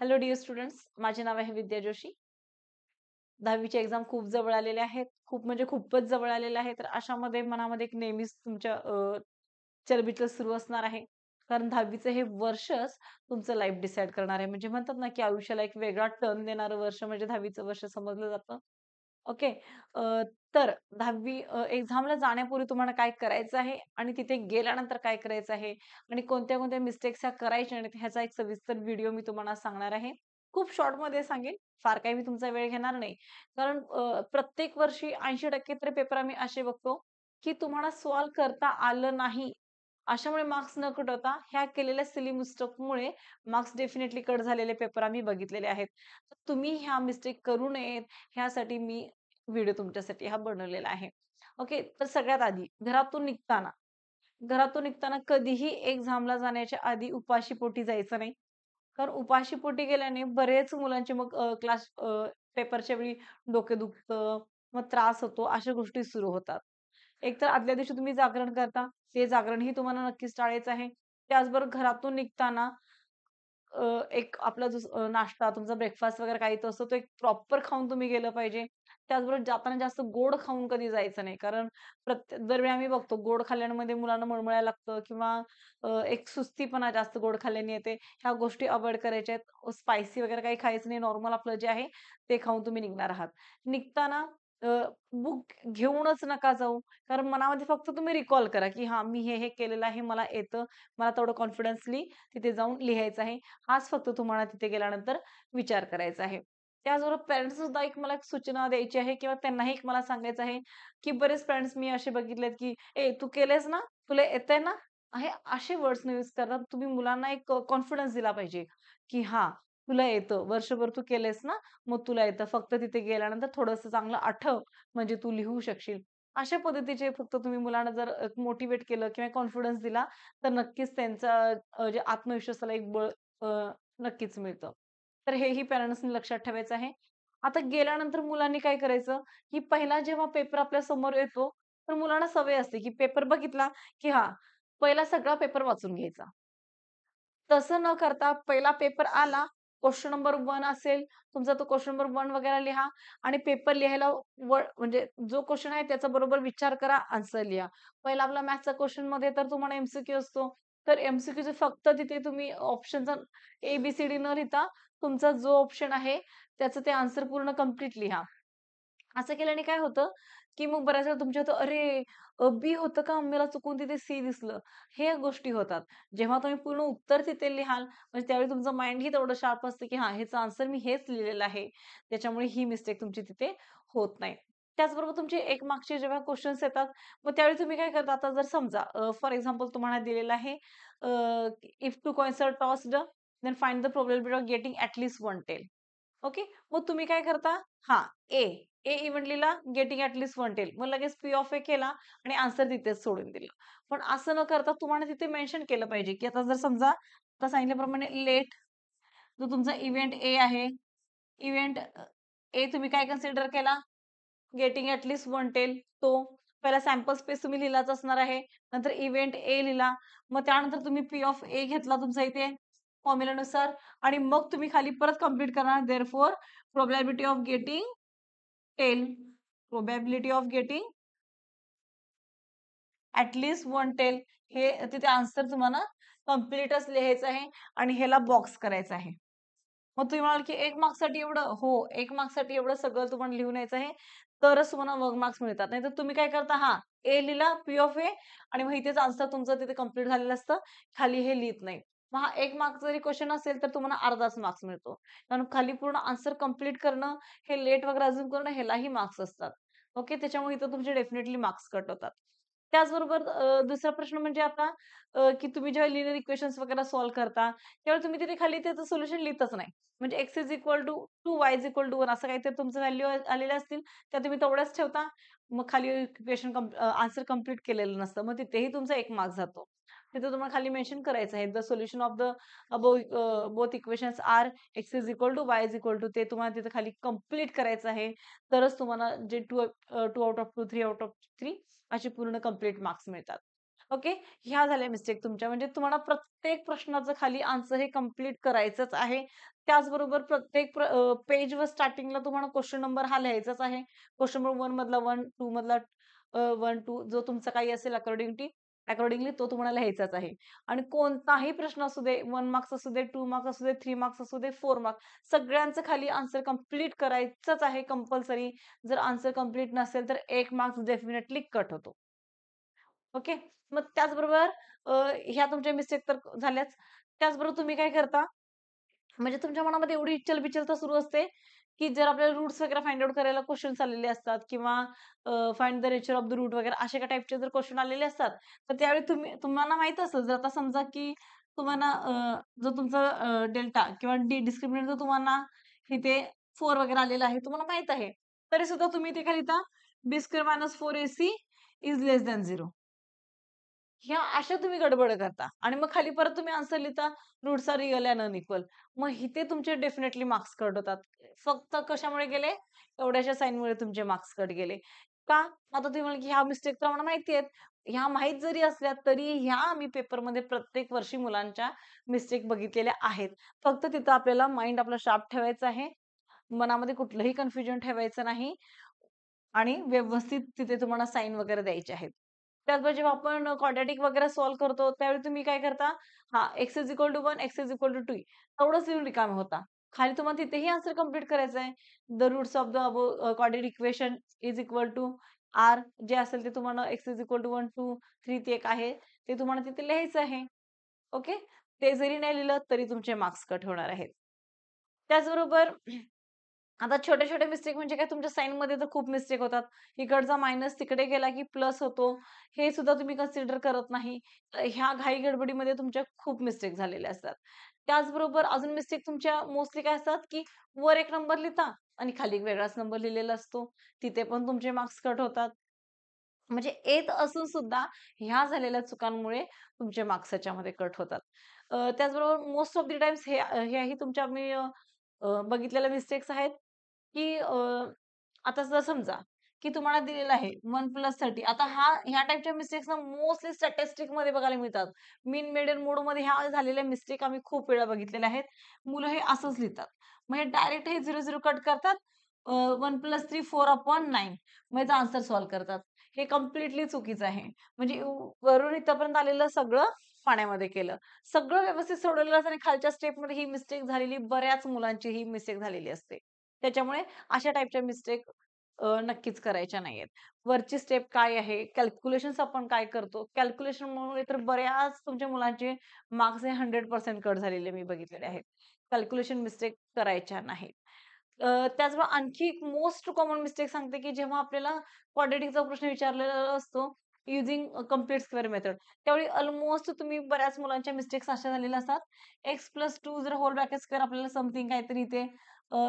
Hello dear students, माझे नाव आहे विद्या Joshi. 10वीची exam खूप जवळ आलेले आहेत. खूप म्हणजे खूपच जवळ आलेले आहे. तर अशामध्ये मनामध्ये एक नेहमीच तुमच्या चलबिचल सुरू असणार आहे. कारण 10वीचं हे वर्षच तुमचं लाईफ डिसाईड करणार आहे. म्हणजे म्हणतात ना, की आयुष्याला एक वेगळा टर्न देणारं वर्ष म्हणजे 10वीचं वर्ष समजलं जातं. ओके. अ, तर 10वी एक्झामला जाण्यापूर्वी तुम्हाला काय करायचं आहे आणि तिथे गेल्यानंतर काय करायचं आहे आणि कोणत्या-कोणत्या मिस्टेक्स ह्या करायच्या नाहीत ह्याचा एक सविस्तर व्हिडिओ मी तुम्हाला सांगणार आहे. खूप शॉर्टमध्ये सांगेन. फार काही मी तुमचा वेळ घेणार नाही. कारण प्रत्येक वर्षी 80% तरी पेपर आम्ही असे बघतो, की तुम्हाला सॉल्व्ह करता आलं नाही. अशामुळे मार्क्स न कट होता ह्या केलेल्या सिली मिस्टेकमुळे मार्क्स डेफिनेटली कट झालेले पेपर आम्ही बघितलेले आहेत. तर तुम्ही ह्या मिस्टेक करू नयेत ह्यासाठी मी व्हिडिओ तुमच्यासाठी हा बनवलेला आहे. ओके. तर सगळ्यात आधी घरातून निघताना कधीही एक्झामला जाण्याच्या आधी उपाशी पोटी जायचं नाही. कारण उपाशी पोटी गेल्याने बरेच मुलांचे मग पेपरच्या वेळी डोके दुखतं, मग त्रास होतो, अशा गोष्टी सुरू होतात. एकतर आदल्या दिवशी तुम्ही जागरण करता, ते जागरणही तुम्हाला नक्कीच टाळायचं आहे. त्याचबरोबर घरातून निघताना एक आपला जो नाश्ता, तुमचा ब्रेकफास्ट वगैरे काही तो असतो, तो एक प्रॉपर खाऊन तुम्ही गेलं पाहिजे. त्याचबरोबर जाताना जास्त गोड खाऊन कधी जायचं नाही. कारण दरवेळी आम्ही बघतो गोड खाल्ल्यामध्ये मुलांना मळमळायला लागतं किंवा एक सुस्तीपणा जास्त गोड खाल्ल्याने येते. ह्या गोष्टी अव्हॉइड करायच्या आहेत. स्पायसी वगैरे काही खायचं नाही. नॉर्मल आपलं जे आहे ते खाऊन तुम्ही निघणार आहात. निघताना बुक घेऊनच नका जाऊ. कारण मनामध्ये फक्त तुम्ही रिकॉल करा, की हां, मी हे केलेलं आहे, मला येतं. मला तेवढं कॉन्फिडन्सली तिथे जाऊन लिहायचं आहे. हाच फक्त तुम्हाला तिथे गेल्यानंतर विचार करायचा आहे. त्याचबरोबर पॅरेंट्स सुद्धा मला एक सूचना द्यायची आहे किंवा त्यांनाही एक मला सांगायचं आहे, की बरेच पॅरेंट्स मी असे बघितलेत, की "ए, तू केलंयस ना? तुला येतंय ना?" हे असे वर्ड्स न यूज करता तुम्ही मुलांना एक कॉन्फिडन्स दिला पाहिजे, की "हां, तुला येतं. वर्षभर तू केलंयस ना, मग तुला येतं. फक्त तिथे गेल्यानंतर थोडंसं चांगलं आठव, म्हणजे तू लिहू शकशील." अशा पद्धतीचे फक्त तुम्ही मुलांना जर मोटिव्हेट केलं किंवा कॉन्फिडन्स दिला, तर नक्कीच त्यांचा जे आत्मविश्वासाला एक बळ नक्कीच मिळतं. तर हेही पॅरेंट्सनी लक्षात ठेवायचं आहे. आता गेल्यानंतर मुलांनी काय करायचं, की पहिला जेव्हा पेपर आपल्या समोर येतो, तर मुलांना सवय असते, की पेपर बघितला, की हां, पहिला सगळा पेपर वाचून घ्यायचा. तसं न करता पहिला पेपर आला, क्वेशन नंबर 1 असेल, तुमचा तो क्वेशन नंबर 1 वगैरे लिहा आणि पेपर लिहायला म्हणजे जो क्वेशन आहे त्याचा बरोबर विचार करा, आन्सर लिहा. पहिला आपला मॅथ्सचा क्वेशनमध्ये तर तुम्हाला एम-सी-क्यू असतो. तर एम-सी-क्यूचे फक्त तिथे तुम्ही ऑप्शनचा ए-बी-सी-डी न लिहिता तुमचा जो ऑप्शन आहे त्याचं ते आन्सर पूर्ण कंप्लीट लिहा. असं केल्याने काय होतं, की मग बऱ्याच वेळा तुमच्या होतं, "अरे, बी होतं का? मला चुकून तिथे सी दिसलं." हे गोष्टी होतात. जेव्हा तुम्ही पूर्ण उत्तर तिथे लिहाल, म्हणजे त्यावेळी तुमचं माइंडही तेवढं शार्प असतं, की हां, ह्याचं आन्सर मी हेच लिहिलेलं आहे. त्याच्यामुळे ही मिस्टेक तुमची तिथे होत नाही. त्याचबरोबर तुमचे 1 मार्क्सचे जेव्हा क्वेशन्स येतात, मग त्यावेळी तुम्ही काय करता, आता जर समजा फॉर एक्झाम्पल तुम्हाला दिलेलं आहे, if 2 coins are tossed, then find the probability of getting at least 1 tail. Okay. मग तुम्ही काय करता? हां, ए. ए इव्हेंट लिहिला, गेटिंग ॲट लीस्ट 1 टेल. मग लगेच पी ऑफ ए केला आणि आन्सर तिथेच सोडून दिलं. पण असं न करता तुम्हाला तिथे मेन्शन केलं पाहिजे, की आता जर समजा आता सांगितल्याप्रमाणे लेट जो तुमचा इव्हेंट ए आहे, इव्हेंट ए तुम्ही काय कन्सिडर केला? गेटिंग ॲट लीस्ट 1 टेल तो. पहिला सॅम्पल स्पेस तुम्ही लिहिलाच असणार आहे. नंतर इव्हेंट ए लिहिला. मग त्यानंतर तुम्ही पी ऑफ ए घेतला तुमचा इथे फॉर्म्युलानुसार आणि मग तुम्ही खाली परत कंप्लीट करणार. Therefore probability of getting tail, probability of getting at least 1 tail हे तिथे आन्सर तुम्हाला कंप्लीटच लिहायचं आहे आणि ह्याला बॉक्स करायचा आहे. मग तुम्ही म्हणाल, की 1 मार्क्ससाठी एवढं? हो, 1 मार्क्ससाठी एवढं सगळं तुम्हाला लिहून यायचं आहे, तरच तुम्हाला मग मार्क्स मिळतात. नाहीतर तुम्ही काय करता हां, ए लिहिला, पी ऑफ ए आणि मग इथेच आन्सर तुमचं तिथे कंप्लीट झालेलं असतं. खाली हे लिहीत नाही. मग हा 1 मार्क जरी क्वेशन असेल, तर तुम्हाला अर्धाच मार्क्स मिळतो. कारण खाली पूर्ण आन्सर कंप्लीट करणं, हे लेट वगैरे अझ्युम करणं ह्यालाही मार्क्स असतात. ओके. त्याच्यामुळे इथं तुमचे डेफिनिटली मार्क्स कट होतात. त्याचबरोबर दुसरा प्रश्न म्हणजे आता की तुम्ही जेव्हा लिनिअर इक्वेशन्स वगैरे सॉल्व्ह करता, तेव्हा तुम्ही तिथे खाली त्याचं सोल्युशन लिहितच नाही. म्हणजे X is equal to 2 Y is equal to 1 असं काहीतरी तुमचं व्हॅल्यू आलेले असतील, त्या तुम्ही तेवढ्याच ठेवता. मग खाली इक्वेशन आन्सर कंप्लीट केलेलं नसतं. मग तिथेही तुमचा 1 मार्क जातो. तिथे तुम्हाला खाली मेन्शन करायचं आहे, the solution of the both equations are X is equal to Y is equal to ते तुम्हाला तिथे खाली कंप्लीट करायचं आहे. तरच तुम्हाला जे 2 आउट ऑफ 2, 3 आउट ऑफ 3 असे पूर्ण कंप्लीट मार्क्स मिळतात. ओके. ह्या झाल्या मिस्टेक तुमच्या. म्हणजे तुम्हाला प्रत्येक प्रश्नाचं खाली आन्सर हे कंप्लीट करायचंच आहे. त्याचबरोबर प्रत्येक पेजवर स्टार्टिंगला तुम्हाला क्वेश्चन नंबर हा लिहायचाच आहे. क्वेश्चन नंबर 1 मधला 1, 2 मधला 1, 2 जो तुमचा काही असेल अकॉर्डिंगली तो तुम्हाला लिहायचाच आहे. आणि कोणताही प्रश्न असू दे, 1 मार्क्स असू दे, 2 मार्क्स असू दे, 3 मार्क्स असू दे, 4 मार्क्स सगळ्यांचं खाली आन्सर कंप्लीट करायचंच आहे कंपल्सरी. जर आन्सर कंप्लीट नसेल तर 1 मार्क्स डेफिनेटली कट होतो. ओके. मग त्याचबरोबर ह्या तुमच्या मिस्टेक तर झाल्याच. त्याचबरोबर तुम्ही काय करता, म्हणजे तुमच्या मनामध्ये एवढी चलबिचल तर सुरू असते, की जर आपल्याला रूट्स वगैरे फाइंड आउट करायला क्वेशन्स आलेले असतात किंवा find the nature of the root वगैरे अशा काही टाइपचे जर क्वेश्चन आलेले असतात, तर त्यावेळी तुम्हाला माहीत असेल, जर आता समजा की तुम्हाला जो तुमचा डेल्टा किंवा डिस्क्रिमिनंट जो तुम्हाला इथे 4 वगैरे आलेला आहे, तुम्हाला माहीत आहे. तरी सुद्धा तुम्ही ते काय लिहिता, b square minus 4ac is less than 0. ह्या अशा तुम्ही गडबड करता आणि मग खाली परत तुम्ही आन्सर लिहिता, roots are real and unequal. मग इथे तुमचे डेफिनेटली मार्क्स कट होतात. फक्त कशामुळे गेले? एवढ्याशा साइनमुळे तुमचे मार्क्स कट गेले. का? आता तुम्ही म्हणाल, की ह्या मिस्टेक तर आम्हाला माहिती आहेत. ह्या माहीत जरी असल्या तरी ह्या आम्ही पेपरमध्ये प्रत्येक वर्षी मुलांच्या मिस्टेक बघितलेल्या आहेत. फक्त तिथं आपल्याला माइंड आपला शार्प ठेवायचा आहे. मनामध्ये कुठलंही कन्फ्युजन ठेवायचं नाही आणि व्यवस्थित तिथे तुम्हाला साइन वगैरे द्यायचे आहेत. त्याचबरोबर जेव्हा आपण क्वाड्रॅटिक वगैरे सॉल्व्ह करतो, त्यावेळी तुम्ही काय करता? हां, x is equal to 1, x is equal to 2 तेवढंच लिहून रिकामे होता. खाली तुम्हाला तिथेही आन्सर कंप्लीट करायचं आहे. The roots of the above quadratic equation is equal to R जे असेल ते तुम्हाला x इज इक्वल टू 1, 2, 3 ते एक आहे. ते तुम्हाला तिथे लिहायचं आहे. ओके. ते जरी नाही लिहिलं तरी तुमचे मार्क्स कट होणार आहेत. त्याचबरोबर आता छोटे-छोटे मिस्टेक म्हणजे काय तुमच्या साइनमध्ये तर खूप मिस्टेक होतात. इकडचा मायनस तिकडे गेला की प्लस होतो. हे सुद्धा तुम्ही कन्सिडर करत नाही. ह्या घाई-गडबडीमध्ये तुमच्या खूप मिस्टेक झालेल्या असतात. त्याचबरोबर अजून मिस्टेक तुमच्या मोस्टली काय असतात, की वर एक नंबर लिहिता आणि खाली एक वेगळाच नंबर लिहिलेला असतो. तिथे पण तुमचे मार्क्स कट होतात. म्हणजे येत असून सुद्धा ह्या झालेल्या चुकांमुळे तुमचे मार्क्स ह्याच्यामध्ये कट होतात. त्याचबरोबर मोस्ट ऑफ द टाईम्स ह्याही तुमच्या मी बघितलेल्या मिस्टेक्स आहेत, की आता जर समजा, की तुम्हाला दिलेलं आहे 1+30 आता ह्या टाइपच्या मिस्टेक्स ना मोस्टली स्टॅटिस्टिकमध्ये बघायला मिळतात. मीन मेडियन मोडमध्ये ह्या झालेल्या मिस्टेक आम्ही खूप वेळा बघितलेल्या आहेत. मुलं हे असंच लिहितात. मग हे डायरेक्ट हे 0-0 कट करतात. 1+3 4/9 मग याचा आन्सर सॉल्व्ह करतात. हे कंप्लीटली चुकीचं आहे. म्हणजे वरून इथपर्यंत आलेलं सगळं पाण्यामध्ये केलं. सगळं व्यवस्थित सोडवलेलं असतं आणि खालच्या स्टेपमध्ये ही मिस्टेक झालेली बऱ्याच मुलांची ही मिस्टेक झालेली असते. त्याच्यामुळे अशा टाइपच्या मिस्टेक नक्कीच करायच्या नाहीयेत. वरची स्टेप काय आहे? कॅल्क्युलेशन्स आपण काय करतो? कॅल्क्युलेशनमुळे तर बऱ्याच तुमच्या मुलांचे मार्क्स हे 100% कट झालेले मी बघितलेले आहेत. कॅल्क्युलेशन मिस्टेक करायच्या नाहीत. त्याचबरोबर आणखी एक मोस्ट कॉमन मिस्टेक सांगते, की जेव्हा आपल्याला क्वाड्रॅटिकचा प्रश्न विचारलेला असतो, युजिंग कंप्लीट स्क्वेअर मेथड. त्यावेळी अल्मोस्ट तुम्ही बऱ्याच मुलांच्या मिस्टेक्स अशा झालेल्या असतात. x+2 जर होल ब्रॅकेट स्क्वेअर आपल्याला समथिंग काहीतरी इथे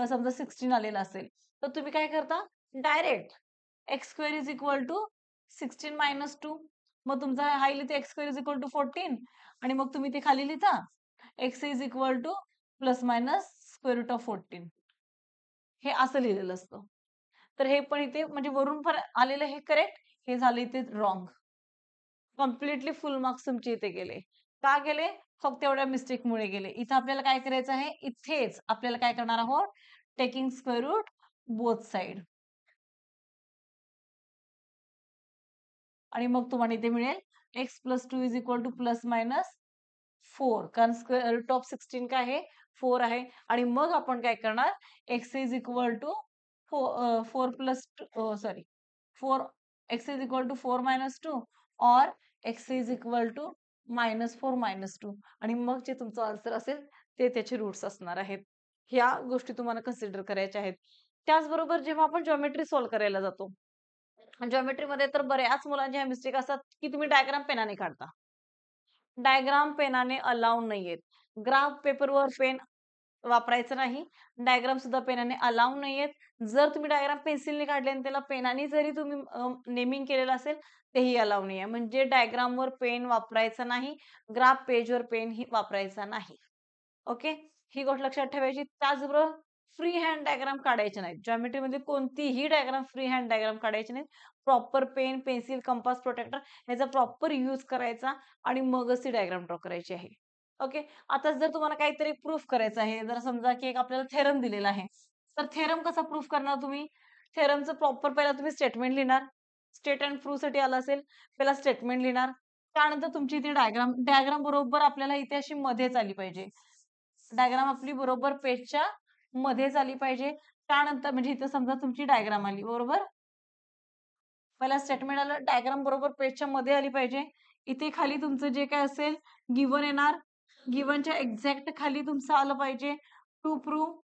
समजा 16 आलेलं असेल, तर तुम्ही काय करता? Direct X square is equal to 16 minus 2 मग तुमचा हा लिहिते X square is equal to 14 आणि मग तुम्ही ते खाली लिहिता X is equal to plus minus square root of 14 हे असं लिहिलेलं असतं. तर हे पण इथे म्हणजे वरून पण आलेलं हे करेक्ट, हे झालं इथे रॉंग. कंप्लीटली फुल मार्क्स तुमचे इथे गेले. का गेले? फक्त एवढ्या मिस्टेकमुळे गेले. इथं आपल्याला काय करायचं आहे? इथेच आपल्याला काय करणार आहोत? Taking square root both side. आणि मग तुम्हाला इथे मिळेल x+2 is equal to plus minus 4 कारण स्क्वेअर रूट ऑफ 16 काय आहे? 4 आहे आणि मग आपण काय करणार? x is equal to 4 plus sorry 4 x is equal to 4 minus 2 और x इज इक्वल टू -4 - 2 आणि मग जे तुमचं आन्सर असेल ते त्याचे रूट्स असणार आहेत. ह्या गोष्टी तुम्हाला कन्सिडर करायच्या आहेत. त्याचबरोबर जेव्हा आपण जॉमेट्री सॉल्व्ह करायला जातो जॉमेट्रीमध्ये तर बऱ्याच मुलांच्या मिस्टेक असतात, की तुम्ही डायग्राम पेनाने काढता. डायग्राम पेनाने अलाउड नाहीयेत. ग्राफ पेपरवर पेन वापरायचं नाही. डायग्राम सुद्धा पेनाने अलाउड नाहीयेत. जर तुम्ही डायग्राम पेन्सिलने काढले आणि त्याला पेनाने जरी तुम्ही नेमिंग केलेलं असेल, तेही अलाउड नाहीये. म्हणजे डायग्रामवर पेन वापरायचा नाही. ग्राफ पेजवर पेनही वापरायचा नाही. ओके. ही गोष्ट लक्षात ठेवायची. त्याचबरोबर फ्री हँड डायग्राम काढायचे नाहीत. ज्योमेट्रीमध्ये कोणतीही डायग्राम फ्री हँड डायग्राम काढायची नाहीत. Proper pen, pencil, compass, protector ह्याचा प्रॉपर यूज करायचा आणि मगच ती डायग्राम ड्रॉ करायची आहे. ओके. आता जर तुम्हाला काहीतरी प्रूफ करायचं आहे, जर समजा की एक आपल्याला थेरम दिलेला आहे. तर थेरम कसा प्रूफ करणार तुम्ही? थेरमचं प्रॉपर पहिला तुम्ही स्टेटमेंट लिहिणार. स्टेट एंड प्रूव्हसाठी आलं असेल, पहिला स्टेटमेंट लिहिणार. त्यानंतर तुमची इथे डायग्राम डायग्राम बरोबर आपल्याला इथे अशी मध्येच आली पाहिजे. डायग्राम आपली बरोबर पेजच्या मध्येच आली पाहिजे. त्यानंतर म्हणजे इथे समजा तुमची डायग्राम आली, बरोबर? पहिला स्टेटमेंट आलं, डायग्राम बरोबर पेजच्या मध्ये आली पाहिजे. इथे खाली तुमचं जे काय असेल गिव्हन येणार. गिव्हनच्या एक्झॅक्ट खाली तुमचं आलं पाहिजे टू प्रूव्ह.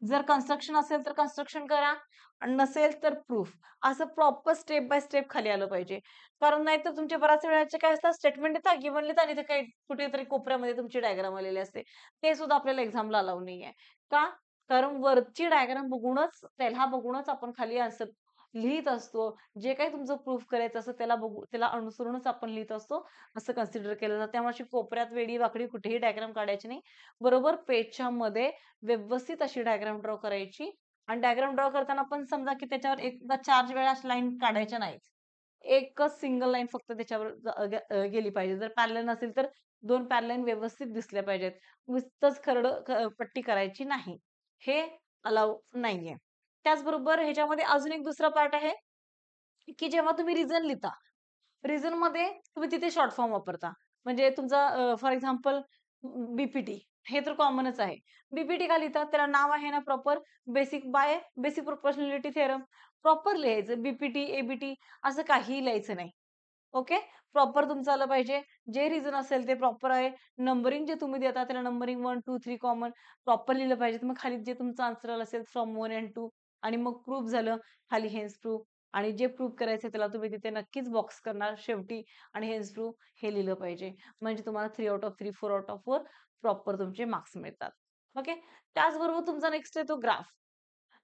जर कन्स्ट्रक्शन असेल तर कन्स्ट्रक्शन करा आणि नसेल तर प्रूफ. असं प्रॉपर स्टेप बाय स्टेप खाली आलं पाहिजे. कारण नाहीतर तुमचे बऱ्याच वेळाचे काय असतात स्टेटमेंट लिहिता, गिव्हन लिहिता आणि ते काही कुठेतरी कोपऱ्यामध्ये तुमची डायग्राम आलेली असते. ते सुद्धा आपल्याला एक्झामला अलाऊ नाहीये. का? कारण वरची डायग्राम बघूनच त्याला बघूनच आपण खाली आन्सर लिहित असतो. जे काही तुमचं प्रूफ करायचं असतं त्याला अनुसरूनच आपण लिहित असतो. असं कन्सिडर केलं जातं. त्यामुळे अशी कोपऱ्यात वेडी-वाकडी कुठेही डायग्राम काढायची नाही. बरोबर पेजच्या मध्ये व्यवस्थित अशी डायग्राम ड्रॉ करायची आणि डायग्राम ड्रॉ करताना पण समजा की त्याच्यावर एकदा 4 वेळा लाईन काढायच्या नाहीत. एकच सिंगल लाईन फक्त त्याच्यावर गेली पाहिजे. जर पॅरलल नसेल तर 2 पॅरलल व्यवस्थित दिसल्या पाहिजेत. नुसतंच पट्टी करायची नाही. हे अलाऊ नाहीये. त्याचबरोबर ह्याच्यामध्ये अजून एक दुसरा पार्ट आहे, की जेव्हा तुम्ही रिझन लिहिता, रिझनमध्ये तुम्ही तिथे शॉर्ट फॉर्म वापरता. म्हणजे तुमचा फॉर एक्झाम्पल बी हे तर कॉमनच आहे. बी का लिहितात? त्याला नाव आहे ना proper basic proportionality theorem. Proper लिहायचं. बी असं काहीही लिहायचं नाही. ओके. प्रॉपर तुमचं आलं पाहिजे. जे रिझन असेल ते प्रॉपर आहे. नंबरिंग जे तुम्ही देता त्याला नंबरिंग 1, 2, 3 कॉमन प्रॉपर लिहिलं पाहिजे. मग खाली जे तुमचं आन्सर आलं असेल फ्रॉम 1 अँड 2 आणि मग प्रूफ झालं. खाली हेन्स प्रूफ आणि जे प्रूफ करायचं त्याला तुम्ही तिथे नक्कीच बॉक्स करणार शेवटी आणि हेन्स प्रूफ हे लिहिलं पाहिजे. म्हणजे तुम्हाला 3 out of 3, 4 out of 4 proper तुमचे मार्क्स मिळतात. ओके. त्याचबरोबर तुमचा नेक्स्ट येतो ग्राफ.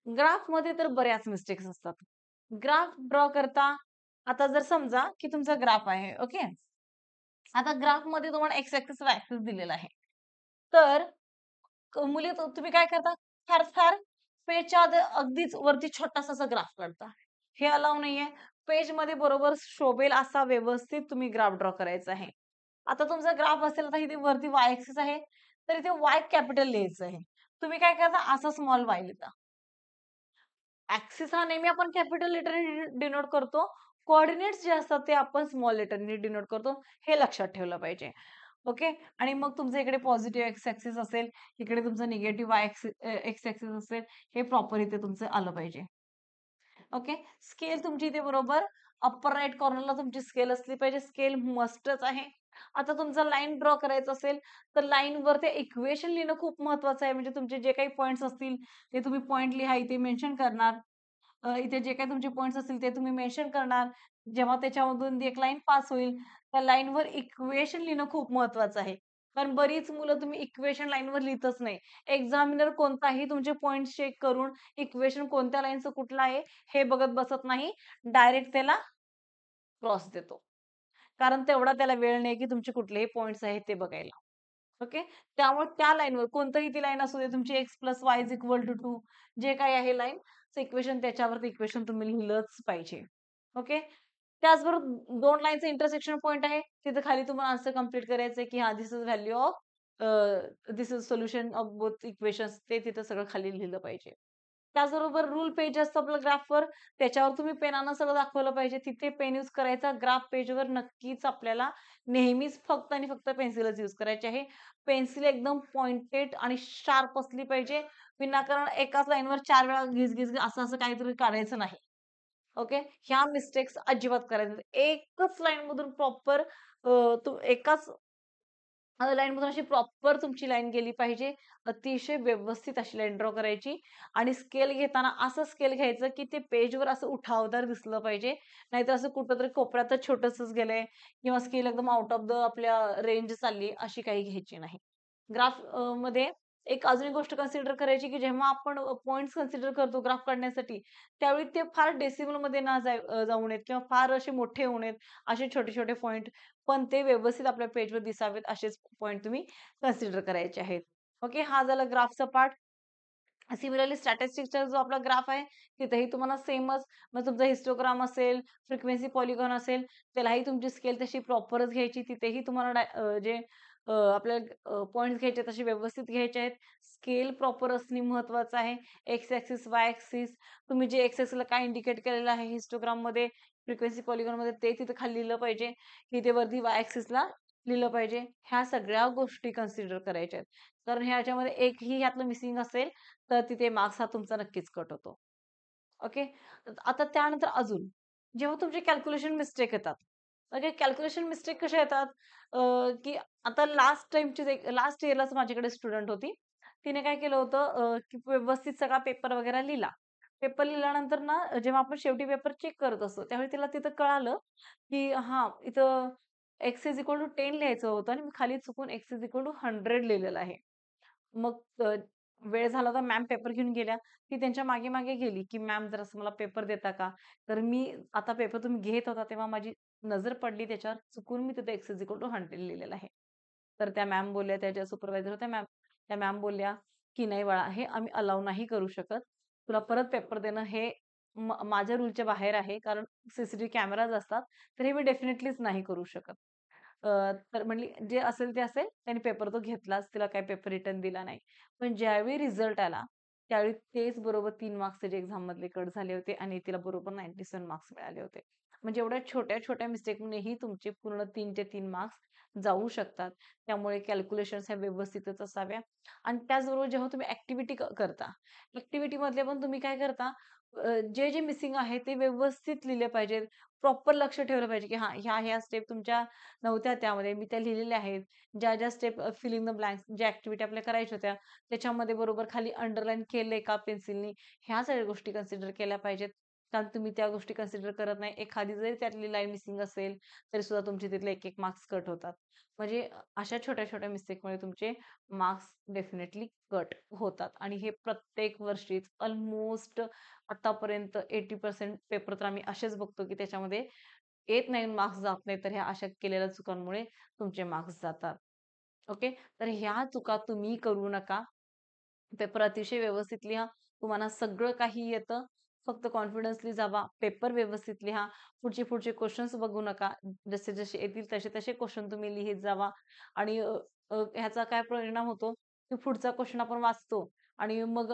ग्राफमध्ये तर बऱ्याच मिस्टेक्स असतात. ग्राफ ड्रॉ करता आता जर समजा की तुमचा ग्राफ आहे, ओके. आता ग्राफमध्ये तुम्हाला एक्स ॲक्सिस, वाय ॲक्सिस दिलेला आहे. तर मुली तुम्ही काय करता? फार पेजच्या अगदीच वरती छोटासा असा ग्राफ काढता. हे अलाऊ नाहीये. पेजमध्ये बरोबर शोभेल असा व्यवस्थित तुम्ही ग्राफ ड्रॉ करायचा आहे. आता तुमचा ग्राफ असेल तर इथे वरती वाय ॲक्सिस आहे, तर इथे वाय कॅपिटल लिहायचं आहे. तुम्ही काय करता? असा स्मॉल वाय लिहिता. ॲक्सिस हा नेहमी आपण कॅपिटल लेटरने डिनोट करतो. कोऑर्डिनेट्स जे असतात ते आपण स्मॉल लेटरने डिनोट करतो. हे लक्षात ठेवलं पाहिजे. ओके. आणि मग तुमचं इकडे पॉझिटिव्ह एक्स ॲक्सिस असेल, इकडे तुमचं निगेटिव्ह एक्स ॲक्सिस असेल, हे प्रॉपर इथे तुमचं आलं पाहिजे. ओके. स्केल तुमची इथे बरोबर अप्पर राइट कॉर्नरला तुमची स्केल असली पाहिजे. स्केल मस्टच आहे. आता तुमचा लाईन ड्रॉ करायचं असेल, तर लाईनवर ते इक्वेशन लिहिणं खूप महत्वाचं आहे. म्हणजे तुमचे जे काही पॉइंट्स असतील, ते तुम्ही पॉइंट लिहा इथे मेन्शन करणार. इथे जे काही तुमचे पॉइंट्स असतील ते तुम्ही मेन्शन करणार. जेव्हा त्याच्यामधून एक लाईन पास होईल, त्या लाईनवर इक्वेशन लिहिणं खूप महत्वाचं आहे. कारण बरीच मुलं तुम्ही इक्वेशन लाईनवर लिहितच नाही. एक्झामिनर कोणताही तुमचे पॉइंट्स चेक करून इक्वेशन कोणत्या लाईनचं कुठलं आहे हे बघत बसत नाही. डायरेक्ट त्याला क्रॉस देतो. कारण तेवढा त्याला वेळ नाही की तुमचे कुठलेही पॉइंट्स आहेत ते बघायला. ओके. त्यामुळे त्या लाईनवर कोणतीही ती लाईन असू दे तुमची X plus Y is equal to 2 जे काही आहे लाईन इक्वेशन त्याच्यावरती इक्वेशन तुम्ही लिहिलंच पाहिजे. ओके. त्याचबरोबर 2 लाईनचं इंटरसेक्शन पॉइंट आहे. तिथे खाली तुम्हाला आन्सर कंप्लीट करायचंय की हां, this is value of this is solution of both equations ते तिथं सगळं खाली लिहिलं पाहिजे. त्याचबरोबर रूल पेज असतं आपलं ग्राफवर त्याच्यावर तुम्ही पेनानं सगळं दाखवलं पाहिजे. तिथे पेन यूज करायचा. ग्राफ पेजवर नक्कीच आपल्याला नेहमीच फक्त आणि फक्त पेन्सिलच यूज करायची आहे. पेन्सिल एकदम पॉइंटेड आणि शार्प असली पाहिजे. विनाकारण एकाच लाईनवर 4 वेळा घिस असं काहीतरी काढायचं नाही. ओके. ह्या मिस्टेक्स अजिबात करायच्या नाहीत. एकच लाईनमधून प्रॉपर एकाच लाईनमधून अशी प्रॉपर तुमची लाईन गेली पाहिजे. अतिशय व्यवस्थित अशी लाईन ड्रॉ करायची आणि स्केल घेताना असं स्केल घ्यायचं, की ते पेजवर असं उठावदार दिसलं पाहिजे. नाहीतर असं कुठेतरी कोपऱ्यातच छोटंसंच गेलंय किंवा स्केल एकदम आउट ऑफ द आपल्या रेंज चालली अशी काही घ्यायची नाही. ग्राफ मध्ये एक अजून एक गोष्ट कन्सिडर करायची, की जेव्हा आपण पॉइंट्स कन्सिडर करतो ग्राफ काढण्यासाठी, त्यावेळी ते फार डेसिमलमध्ये ना जाऊ नयेत किंवा फार असे मोठे होऊ नयेत. असे छोटे-छोटे पॉइंट पण ते व्यवस्थित आपल्या पेजवर दिसावेत असेच पॉइंट तुम्ही कन्सिडर करायचे आहेत. ओके. हा झाला ग्राफचा पार्ट. सिमिलरली स्टॅटिस्टिक्सचा जो आपला ग्राफ आहे, तिथेही तुम्हाला सेमच मग तुमचा हिस्टोग्राम असेल, फ्रिक्वेन्सी पॉलिगॉन असेल, त्यालाही तुमची स्केल तशी प्रॉपरच घ्यायची. तिथेही तुम्हाला जे आपल्याला पॉइंट्स घ्यायचे आहेत तसे व्यवस्थित घ्यायचे आहेत. स्केल प्रॉपर असणे महत्त्वाचं आहे. एक्स ॲक्सिस, वाय ॲक्सिस तुम्ही जे एक्स ॲक्सिसला काय इंडिकेट केलेलं आहे हिस्टोग्राममध्ये, फ्रिक्वेन्सी पॉलिगॉनमध्ये ते तिथं खाली लिहिलं पाहिजे. इथे वरती वाय ॲक्सिसला लिहिलं पाहिजे. ह्या सगळ्या गोष्टी कन्सिडर करायच्या आहेत. कारण ह्याच्यामध्ये एकही ह्यातलं मिसिंग असेल, तर तिथे मार्क्स हा तुमचा नक्कीच कट होतो. ओके. आता त्यानंतर अजून, जेव्हा तुमचे कॅल्क्युलेशन मिस्टेक येतात. ओके. कॅल्क्युलेशन मिस्टेक कशा येतात? की आता लास्ट इयरलाच माझ्याकडे स्टुडंट होती. तिने काय केलं होतं की व्यवस्थित सगळा पेपर वगैरे लिहिला. पेपर लिहिल्यानंतर ना, जेव्हा आपण शेवटी पेपर चेक करत असतो, त्यावेळी तिला तिथं कळालं, की हां, इथं एक्स इज इक्वल टू 10 लिहायचं होतं आणि मी खाली चुकून एक्स इज इक्वल टू 100 लिहिलेलं आहे. मग वेळ झाला तर मॅम पेपर घेऊन गेल्या. ती त्यांच्या मागे-मागे गेली, की "मॅम जरासं मला पेपर देता का?" तर मी आता पेपर तुम्ही घेत होता तेव्हा माझी नजर पडली त्याच्यावर. चुकून मी तिथे एक्स इज इक्वल टू 100 लिहिलेलं आहे. तर त्या मॅम बोलल्या, त्या ज्या सुपरवायझर होत्या मॅम, त्या मॅम बोलल्या, की "नाही बाळा, हे आम्ही अलाऊ नाही करू शकत. तुला परत पेपर देणं हे माझ्या रूलच्या बाहेर आहे. कारण सीसीटीव्ही कॅमेराज असतात. तर हे मी डेफिनेटलीच नाही करू शकत." तर म्हणली, "जे असेल ते असेल." त्याने पेपर तो घेतलाच. तिला काही पेपर रिटर्न दिला नाही. पण ज्यावेळी रिझल्ट आला, त्यावेळी तेच बरोबर 3 मार्क्स त्याच्या एक्झाममधले कट झाले होते आणि तिला बरोबर 97 मार्क्स मिळाले होते. म्हणजे एवढ्या छोट्या-छोट्या मिस्टेकमुळेही तुमचे पूर्ण 3चे 3 मार्क्स जाऊ शकतात. त्यामुळे कॅल्क्युलेशन्स ह्या व्यवस्थितच असाव्या आणि त्याचबरोबर जेव्हा तुम्ही ॲक्टिव्हिटी करता, ॲक्टिव्हिटीमधले पण तुम्ही काय करता, जे मिसिंग आहे ते व्यवस्थित लिहिले पाहिजेत. प्रॉपर लक्ष ठेवलं पाहिजे, की हां, ह्या स्टेप तुमच्या नव्हत्या त्यामध्ये. मी त्या लिहिलेल्या आहेत. ज्या step fill in the blanks ज्या ॲक्टिव्हिटी आपल्याला करायच्या होत्या, त्याच्यामध्ये बरोबर खाली अंडरलाईन केलंय का पेन्सिलनी, ह्या सगळ्या गोष्टी कन्सिडर केल्या पाहिजेत. कारण तुम्ही त्या गोष्टी कन्सिडर करत नाही. एखादी जरी त्यातली लाईन मिसिंग असेल, तरी सुद्धा तुमचे तिथले 1-1 मार्क्स कट होतात. म्हणजे अशा छोट्या-छोट्या मिस्टेकमुळे तुमचे मार्क्स डेफिनेटली कट होतात आणि हे प्रत्येक वर्षीच अल्मोस्ट आतापर्यंत 80% पेपर तर आम्ही असेच बघतो, की त्याच्यामध्ये येत नाही मार्क्स जात नाही, तर ह्या अशा केलेल्या चुकांमुळे तुमचे मार्क्स जातात. ओके. तर ह्या चुका तुम्ही करू नका. पेपर अतिशय व्यवस्थित लिहा. तुम्हाला सगळं काही येतं. फक्त कॉन्फिडन्सली जावा. पेपर व्यवस्थित लिहा. पुढचे क्वेशन्स बघू नका. जसे येतील तसे क्वेशन तुम्ही लिहीत जावा आणि अ, अ, ह्याचा काय परिणाम होतो, की पुढचा क्वेशन आपण वाचतो आणि मग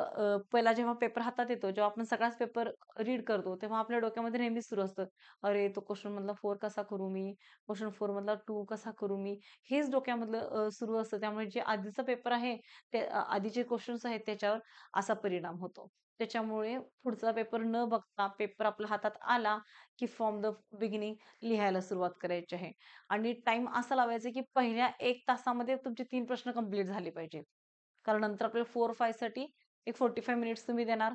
पहिला जेव्हा पेपर हातात येतो, जेव्हा आपण सगळाच पेपर रीड करतो, तेव्हा आपल्या डोक्यामध्ये नेहमीच सुरू असतं, "अरे, तो क्वेशन मधला 4 कसा करू मी? क्वेशन 4 मधला 2 कसा करू मी?" हेच डोक्यामधलं सुरू असतं. त्यामुळे जे आधीचा पेपर आहे ते आधीचे क्वेशन्स आहेत त्याच्यावर असा परिणाम होतो. त्याच्यामुळे पुढचा पेपर न बघता पेपर आपल्या हातात आला, की फ्रॉम द बिगिनिंग लिहायला सुरुवात करायची आहे. आणि टाईम असा लावायचा, की पहिल्या 1 तासामध्ये तुमचे 3 प्रश्न कंप्लीट झाले पाहिजेत. कारण नंतर आपल्याला 4-5 साठी एक 45 मिनिट्स तुम्ही देणार.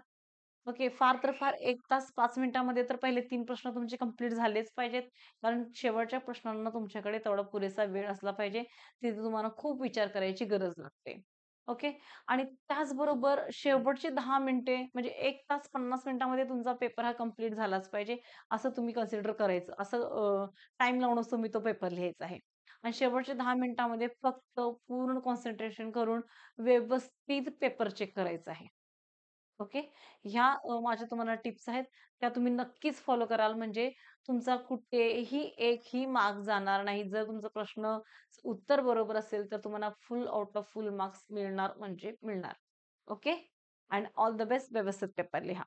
ओके. फार तर फार 1 तास 5 मिनिटामध्ये तर पहिले 3 प्रश्न तुमचे कंप्लीट झालेच पाहिजेत. कारण शेवटच्या प्रश्नांना तुमच्याकडे तेवढा पुरेसा वेळ असला पाहिजे. तिथे तुम्हाला खूप विचार करायची गरज लागते. ओके. आणि त्याचबरोबर शेवटचे 10 मिनिटे म्हणजे 1 तास 50 मिनिटामध्ये तुमचा पेपर हा कंप्लीट झालाच पाहिजे, असं तुम्ही कन्सिडर करायचं. असं टाईम लावूनच तुम्ही तो पेपर लिहायचा आहे. आणि शेवटच्या 10 मिनिटामध्ये फक्त पूर्ण कॉन्सन्ट्रेशन करून व्यवस्थित पेपर चेक करायचा आहे. ओके. ह्या माझ्या तुम्हाला टिप्स आहेत. त्या तुम्ही नक्कीच फॉलो कराल म्हणजे तुमचा कुठेही एकही मार्क जाणार नाही. जर तुमचा प्रश्न उत्तर बरोबर असेल, तर तुम्हाला फुल आउट ऑफ फुल मार्क्स मिळणार म्हणजे मिळणार. Okay. And all the best. व्यवस्थित पेपर लिहा.